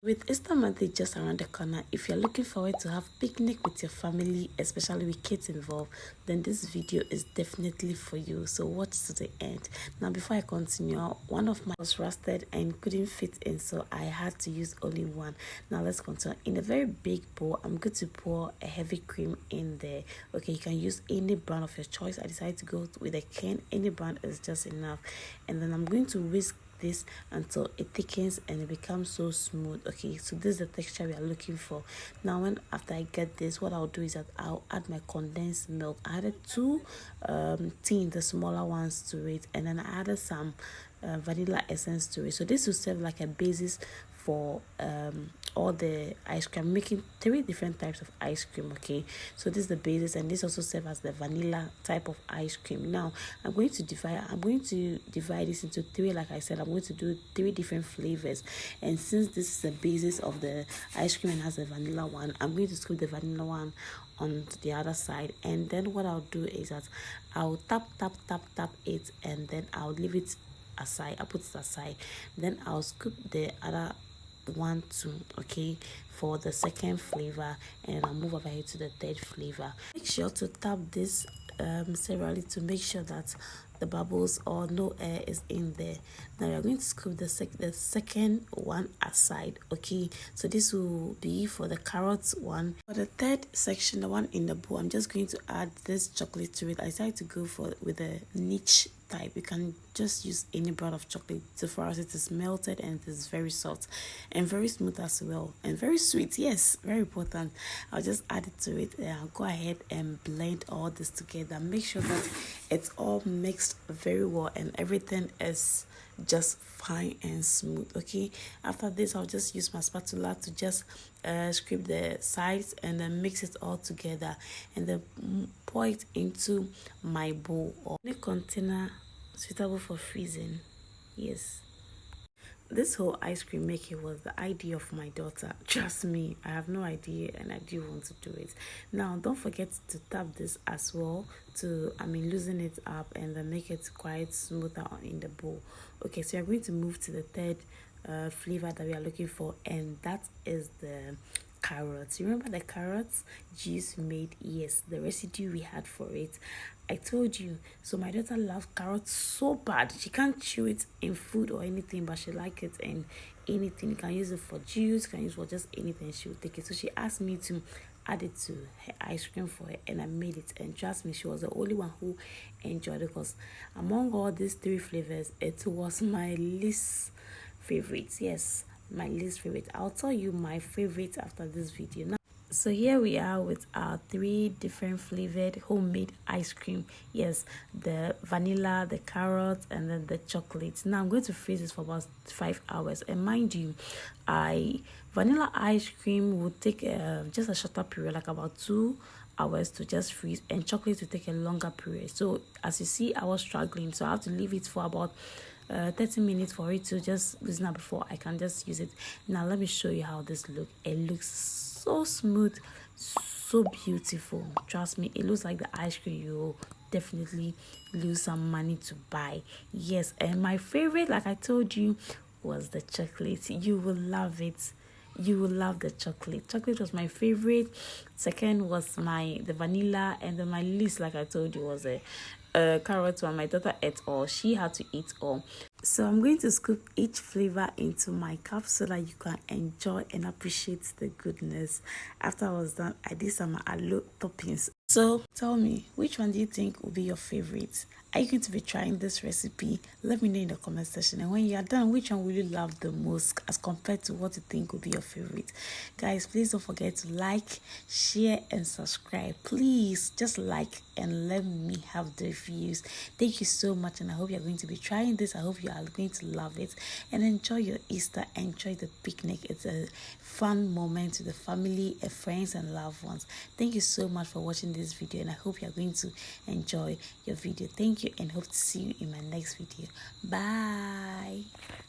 With Easter Monday just around the corner, if you're looking forward to have picnic with your family, especially with kids involved, then this video is definitely for you. So watch to the end. Now before I continue, one of my was rusted and couldn't fit in, so I had to use only one. Now let's continue. In a very big bowl, I'm going to pour a heavy cream in there. Okay, you can use any brand of your choice. I decided to go with a can. Any brand is just enough. And then I'm going to whisk this until it thickens and it becomes so smooth. Okay, so this is the texture we are looking for. Now after I get this, what I'll do is that I'll add my condensed milk. I added two tins, the smaller ones, to it, and then I added some vanilla essence to it. So this will serve like a basis for all the ice cream. I'm making 3 different types of ice cream. Okay, so this is the basis, and this also serves as the vanilla type of ice cream. Now I'm going to divide this into 3. Like I said, I'm going to do 3 different flavors, and since this is the basis of the ice cream and has the vanilla one, I'm going to scoop the vanilla one on the other side. And then what I'll do is that I'll tap it, and then I'll leave it aside. I'll put it aside, then I'll scoop the other one too, okay, for the second flavor, and I'll move over here to the third flavor. Make sure to tap this severally to make sure that the bubbles or no air is in there. Now we're going to scoop the second one aside. Okay, so this will be for the carrots one. For the third section, the one in the bowl, I'm just going to add this chocolate to it. I decided to go with a niche type. You can just use any brand of chocolate. So for us, it is melted and it is very soft and very smooth as well, and very sweet. Yes, very important. I'll just add it to it, and I'll go ahead and blend all this together. Make sure that it's all mixed very well and everything is just fine and smooth. Okay, after this, I'll just use my spatula to just scrape the sides and then mix it all together, and then pour it into my bowl or a container suitable for freezing. Yes, this whole ice cream making was the idea of my daughter. Trust me, I have no idea and I do want to do it. Now don't forget to tap this as well to loosen it up and then make it quite smoother in the bowl. Okay, so we're going to move to the third flavor that we are looking for, and that is the carrots. You remember the carrots juice we made? Yes, the residue we had for it. I told you. So my daughter loves carrots so bad. She can't chew it in food or anything, but she likes it in anything. You can use it for juice, you can use it for just anything. She will take it. So she asked me to add it to her ice cream for her, and I made it. And trust me, she was the only one who enjoyed it, because among all these 3 flavors, it was my least favorite. Yes, my least favorite. I'll tell you my favorite after this video. Now, so here we are with our 3 different flavored homemade ice cream. Yes, the vanilla, the carrot, and then the chocolate. Now I'm going to freeze this for about 5 hours, and mind you, vanilla ice cream will take just a shorter period, like about 2 hours to just freeze, and chocolate will take a longer period. So as you see, I was struggling, so I have to leave it for about 30 minutes for it to just loosen up before I can just use it. Now let me show you how this looks. It looks so smooth, so beautiful. Trust me, it looks like the ice cream you definitely lose some money to buy. Yes, and my favorite, like I told you, was the chocolate. You will love it. You will love the chocolate. Chocolate was my favorite. Second was the vanilla, and then my least, like I told you, was a carrot one. My daughter ate all. She had to eat all. So I'm going to scoop each flavor into my cup so that you can enjoy and appreciate the goodness. After I was done, I did some aloe toppings. So tell me, which one do you think will be your favorite? Are you going to be trying this recipe? Let me know in the comment section. And when you are done, which one will you love the most as compared to what you think will be your favorite? Guys, please don't forget to like, share, and subscribe. Please just like and let me have the views. Thank you so much, and I hope you're going to be trying this. I hope you are going to love it and enjoy your Easter. Enjoy the picnic. It's a fun moment with the family, friends, and loved ones. Thank you so much for watching this video, and I hope you're going to enjoy your video. Thank you, and hope to see you in my next video. Bye.